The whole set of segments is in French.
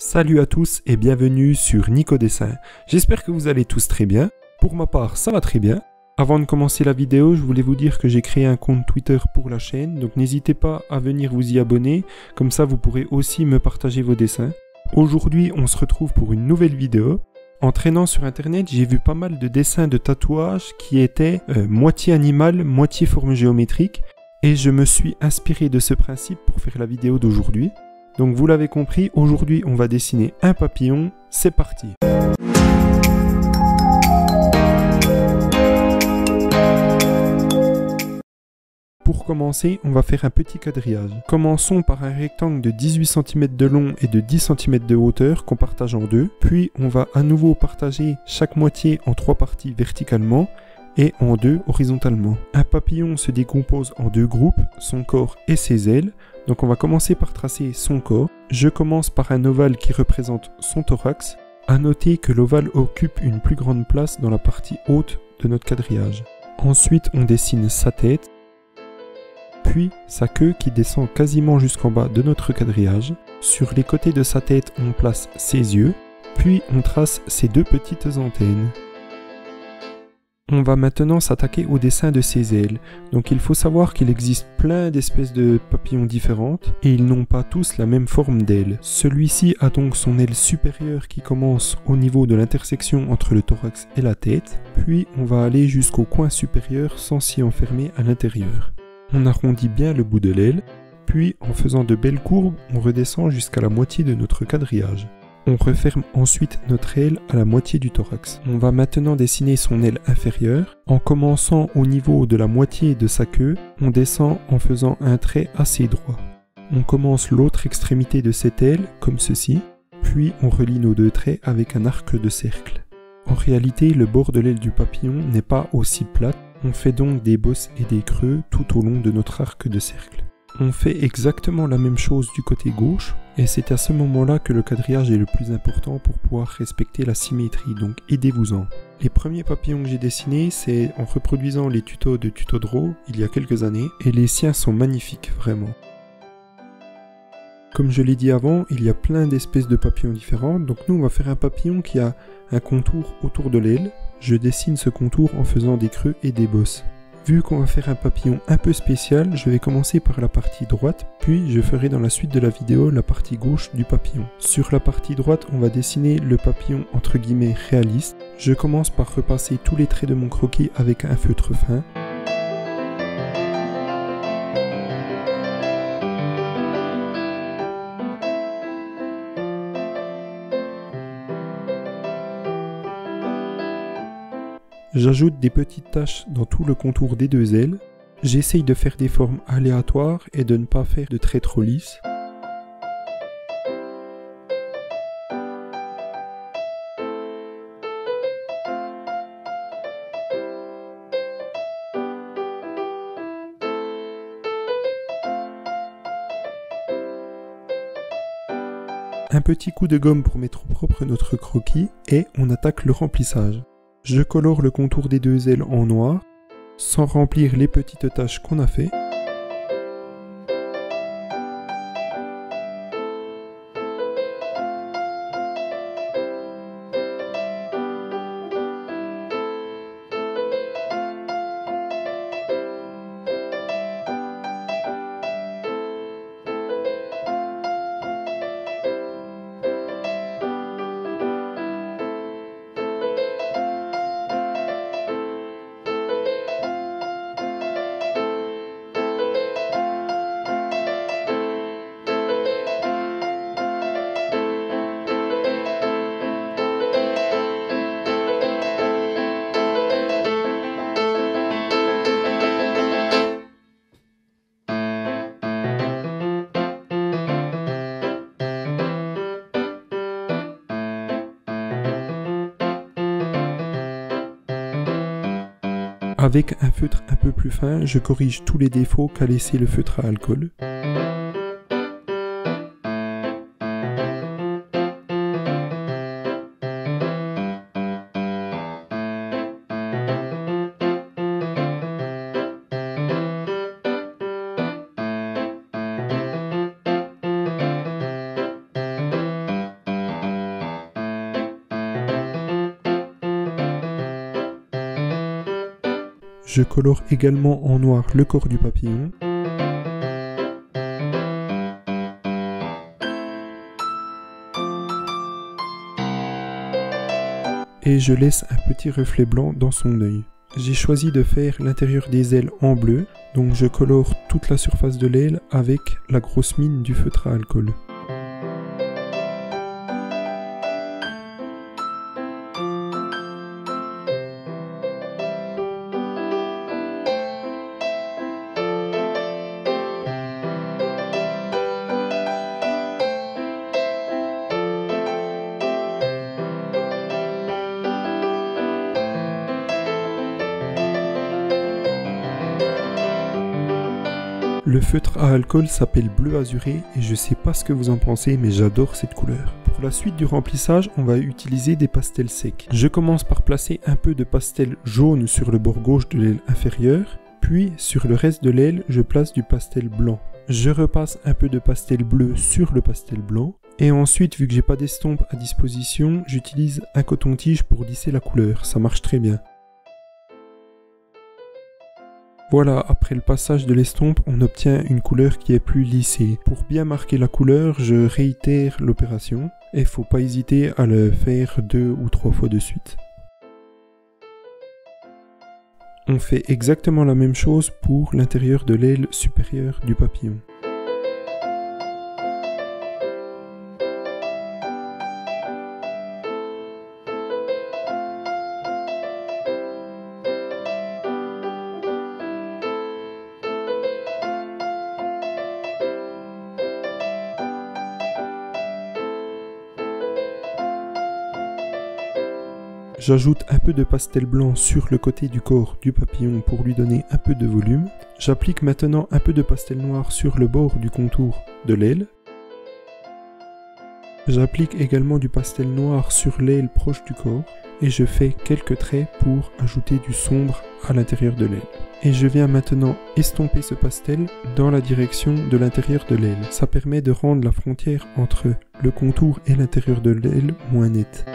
Salut à tous et bienvenue sur Nico Dessin. J'espère que vous allez tous très bien. Pour ma part, ça va très bien. Avant de commencer la vidéo, je voulais vous dire que j'ai créé un compte Twitter pour la chaîne, donc n'hésitez pas à venir vous y abonner, comme ça vous pourrez aussi me partager vos dessins. Aujourd'hui, on se retrouve pour une nouvelle vidéo. En traînant sur internet, j'ai vu pas mal de dessins de tatouages qui étaient moitié animal, moitié forme géométrique, et je me suis inspiré de ce principe pour faire la vidéo d'aujourd'hui. Donc vous l'avez compris, aujourd'hui on va dessiner un papillon, c'est parti. Pour commencer, on va faire un petit quadrillage. Commençons par un rectangle de 18 cm de long et de 10 cm de hauteur qu'on partage en deux. Puis on va à nouveau partager chaque moitié en trois parties verticalement et en deux horizontalement. Un papillon se décompose en deux groupes, son corps et ses ailes. Donc on va commencer par tracer son corps. Je commence par un ovale qui représente son thorax. A noter que l'ovale occupe une plus grande place dans la partie haute de notre quadrillage. Ensuite on dessine sa tête, puis sa queue qui descend quasiment jusqu'en bas de notre quadrillage. Sur les côtés de sa tête on place ses yeux, puis on trace ses deux petites antennes. On va maintenant s'attaquer au dessin de ses ailes. Donc il faut savoir qu'il existe plein d'espèces de papillons différentes et ils n'ont pas tous la même forme d'aile. Celui-ci a donc son aile supérieure qui commence au niveau de l'intersection entre le thorax et la tête, puis on va aller jusqu'au coin supérieur sans s'y enfermer à l'intérieur. On arrondit bien le bout de l'aile, puis en faisant de belles courbes, on redescend jusqu'à la moitié de notre quadrillage. On referme ensuite notre aile à la moitié du thorax. On va maintenant dessiner son aile inférieure. En commençant au niveau de la moitié de sa queue, on descend en faisant un trait assez droit. On commence l'autre extrémité de cette aile, comme ceci, puis on relie nos deux traits avec un arc de cercle. En réalité, le bord de l'aile du papillon n'est pas aussi plate. On fait donc des bosses et des creux tout au long de notre arc de cercle. On fait exactement la même chose du côté gauche et c'est à ce moment-là que le quadrillage est le plus important pour pouvoir respecter la symétrie, donc aidez-vous-en. Les premiers papillons que j'ai dessinés, c'est en reproduisant les tutos de Tutodraw il y a quelques années et les siens sont magnifiques, vraiment. Comme je l'ai dit avant, il y a plein d'espèces de papillons différentes, donc nous on va faire un papillon qui a un contour autour de l'aile. Je dessine ce contour en faisant des creux et des bosses. Vu qu'on va faire un papillon un peu spécial, je vais commencer par la partie droite, puis je ferai dans la suite de la vidéo la partie gauche du papillon. Sur la partie droite, on va dessiner le papillon entre guillemets réaliste. Je commence par repasser tous les traits de mon croquis avec un feutre fin. J'ajoute des petites taches dans tout le contour des deux ailes. J'essaye de faire des formes aléatoires et de ne pas faire de traits trop lisses. Un petit coup de gomme pour mettre au propre notre croquis et on attaque le remplissage. Je colore le contour des deux ailes en noir, sans remplir les petites taches qu'on a fait. Avec un feutre un peu plus fin, je corrige tous les défauts qu'a laissé le feutre à alcool. Je colore également en noir le corps du papillon. Et je laisse un petit reflet blanc dans son œil. J'ai choisi de faire l'intérieur des ailes en bleu, donc je colore toute la surface de l'aile avec la grosse mine du feutre à alcool. Le feutre à alcool s'appelle bleu azuré et je sais pas ce que vous en pensez mais j'adore cette couleur. Pour la suite du remplissage, on va utiliser des pastels secs. Je commence par placer un peu de pastel jaune sur le bord gauche de l'aile inférieure, puis sur le reste de l'aile, je place du pastel blanc. Je repasse un peu de pastel bleu sur le pastel blanc et ensuite, vu que j'ai pas d'estompe à disposition, j'utilise un coton-tige pour lisser la couleur, ça marche très bien. Voilà, après le passage de l'estompe, on obtient une couleur qui est plus lissée. Pour bien marquer la couleur, je réitère l'opération et faut pas hésiter à le faire 2 ou 3 fois de suite. On fait exactement la même chose pour l'intérieur de l'aile supérieure du papillon. J'ajoute un peu de pastel blanc sur le côté du corps du papillon pour lui donner un peu de volume. J'applique maintenant un peu de pastel noir sur le bord du contour de l'aile. J'applique également du pastel noir sur l'aile proche du corps et je fais quelques traits pour ajouter du sombre à l'intérieur de l'aile. Et je viens maintenant estomper ce pastel dans la direction de l'intérieur de l'aile. Ça permet de rendre la frontière entre le contour et l'intérieur de l'aile moins nette.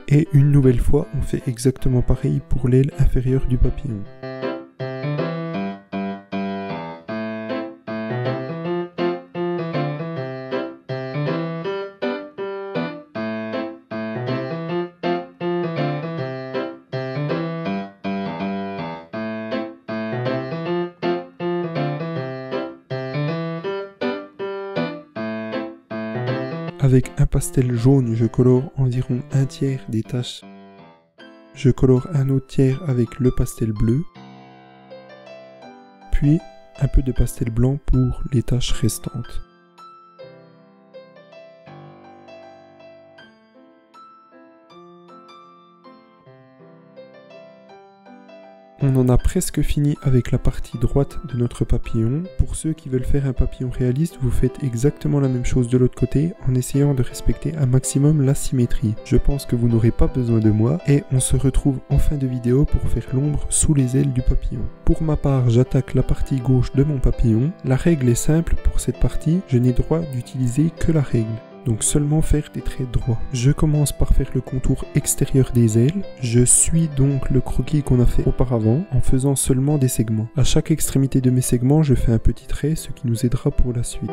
Et une nouvelle fois, on fait exactement pareil pour l'aile inférieure du papillon. Avec un pastel jaune, je colore environ un tiers des taches. Je colore un autre tiers avec le pastel bleu. Puis un peu de pastel blanc pour les taches restantes. On en a presque fini avec la partie droite de notre papillon. Pour ceux qui veulent faire un papillon réaliste, vous faites exactement la même chose de l'autre côté en essayant de respecter un maximum la symétrie. Je pense que vous n'aurez pas besoin de moi et on se retrouve en fin de vidéo pour faire l'ombre sous les ailes du papillon. Pour ma part, j'attaque la partie gauche de mon papillon. La règle est simple pour cette partie, je n'ai droit d'utiliser que la règle. Donc seulement faire des traits droits. Je commence par faire le contour extérieur des ailes. Je suis donc le croquis qu'on a fait auparavant en faisant seulement des segments. À chaque extrémité de mes segments, je fais un petit trait, ce qui nous aidera pour la suite.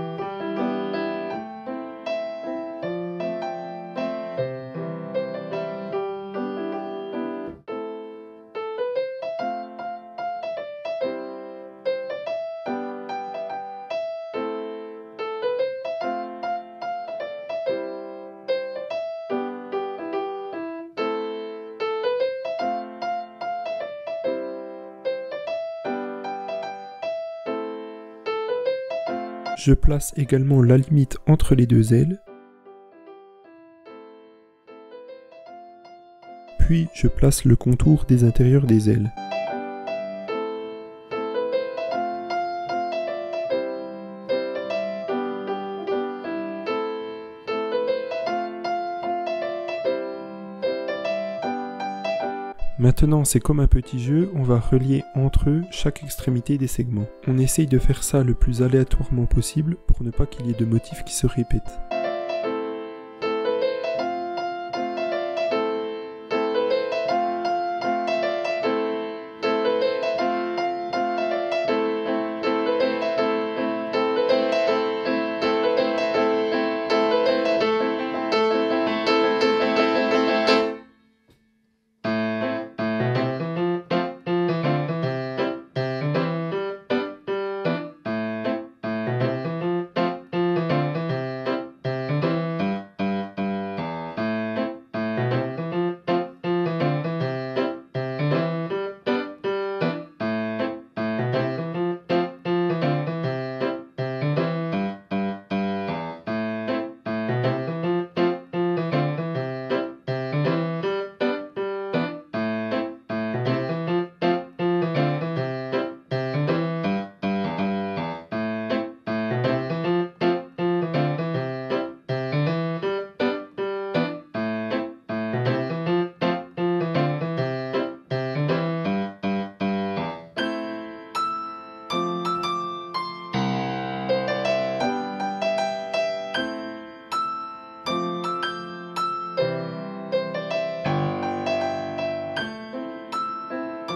Je place également la limite entre les deux ailes. Puis je place le contour des intérieurs des ailes. Maintenant, c'est comme un petit jeu, on va relier entre eux chaque extrémité des segments. On essaye de faire ça le plus aléatoirement possible pour ne pas qu'il y ait de motifs qui se répètent.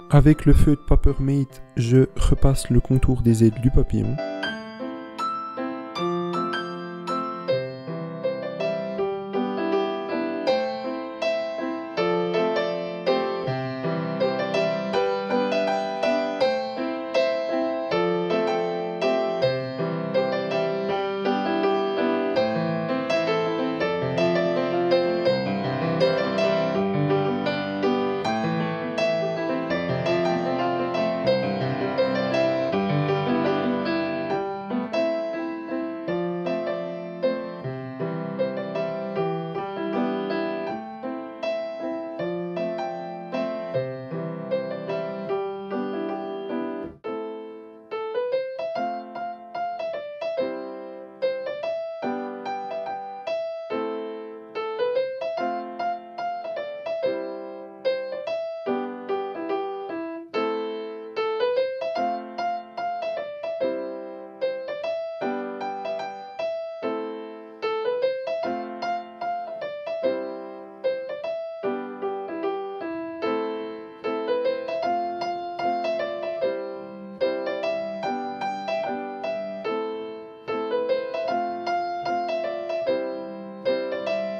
Avec le feu de Papermate, je repasse le contour des ailes du papillon.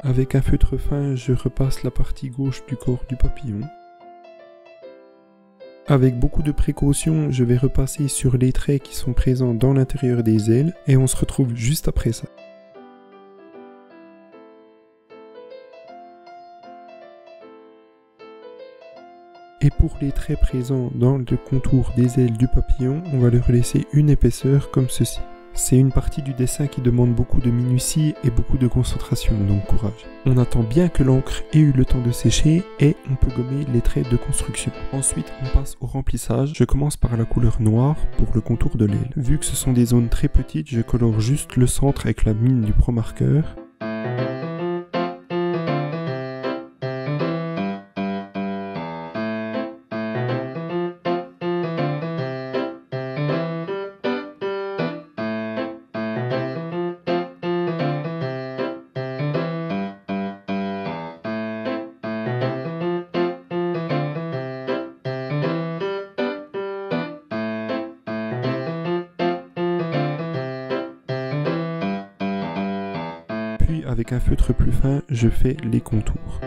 Avec un feutre fin, je repasse la partie gauche du corps du papillon. Avec beaucoup de précaution, je vais repasser sur les traits qui sont présents dans l'intérieur des ailes et on se retrouve juste après ça. Et pour les traits présents dans le contour des ailes du papillon, on va leur laisser une épaisseur comme ceci. C'est une partie du dessin qui demande beaucoup de minutie et beaucoup de concentration, donc courage. On attend bien que l'encre ait eu le temps de sécher et on peut gommer les traits de construction. Ensuite, on passe au remplissage. Je commence par la couleur noire pour le contour de l'aile. Vu que ce sont des zones très petites, je colore juste le centre avec la mine du Pro Marker. Puis avec un feutre plus fin, je fais les contours.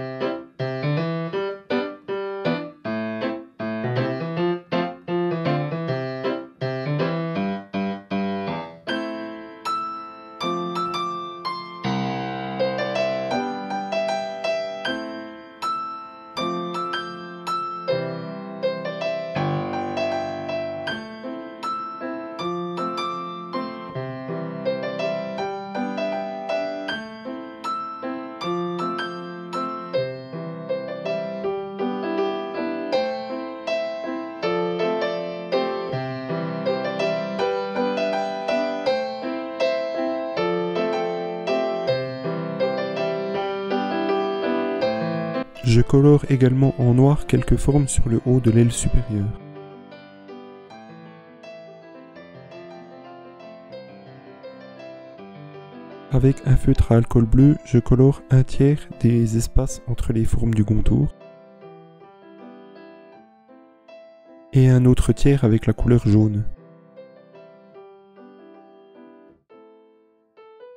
Je colore également en noir quelques formes sur le haut de l'aile supérieure. Avec un feutre à alcool bleu, je colore un tiers des espaces entre les formes du contour. Et un autre tiers avec la couleur jaune.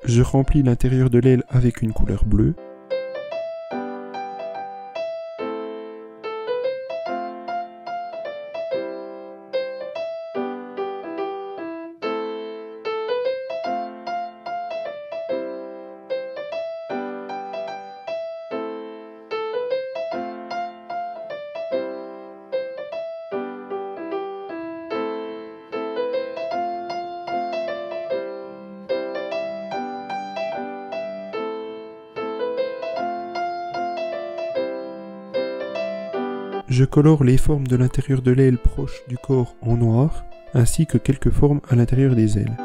Je remplis l'intérieur de l'aile avec une couleur bleue. Je colore les formes de l'intérieur de l'aile proche du corps en noir, ainsi que quelques formes à l'intérieur des ailes.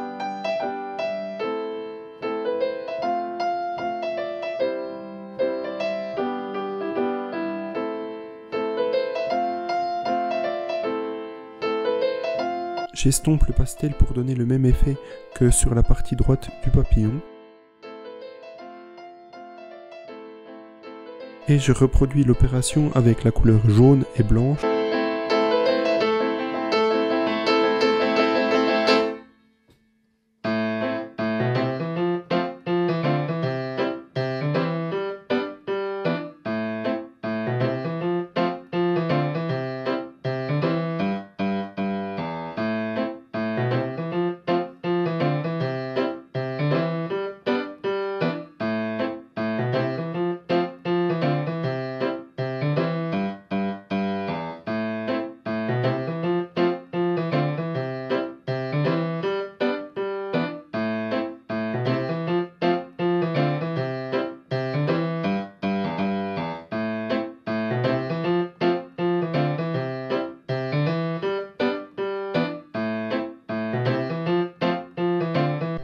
J'estompe le pastel pour donner le même effet que sur la partie droite du papillon. Et je reproduis l'opération avec la couleur jaune et blanche.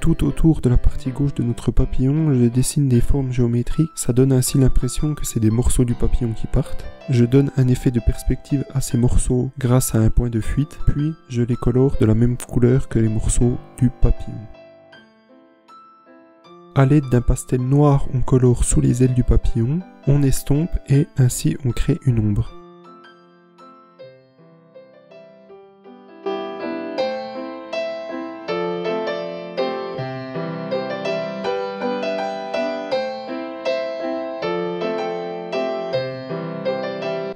Tout autour de la partie gauche de notre papillon, je dessine des formes géométriques, ça donne ainsi l'impression que c'est des morceaux du papillon qui partent. Je donne un effet de perspective à ces morceaux grâce à un point de fuite, puis je les colore de la même couleur que les morceaux du papillon. A l'aide d'un pastel noir, on colore sous les ailes du papillon, on estompe et ainsi on crée une ombre.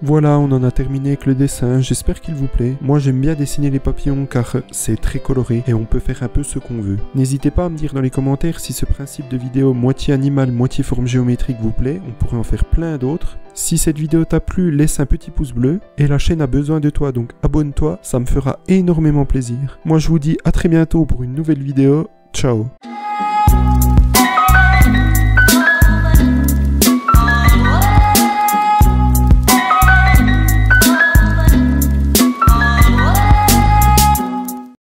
Voilà, on en a terminé avec le dessin, j'espère qu'il vous plaît. Moi j'aime bien dessiner les papillons car c'est très coloré et on peut faire un peu ce qu'on veut. N'hésitez pas à me dire dans les commentaires si ce principe de vidéo moitié animal, moitié forme géométrique vous plaît, on pourrait en faire plein d'autres. Si cette vidéo t'a plu, laisse un petit pouce bleu et la chaîne a besoin de toi donc abonne-toi, ça me fera énormément plaisir. Moi je vous dis à très bientôt pour une nouvelle vidéo, ciao.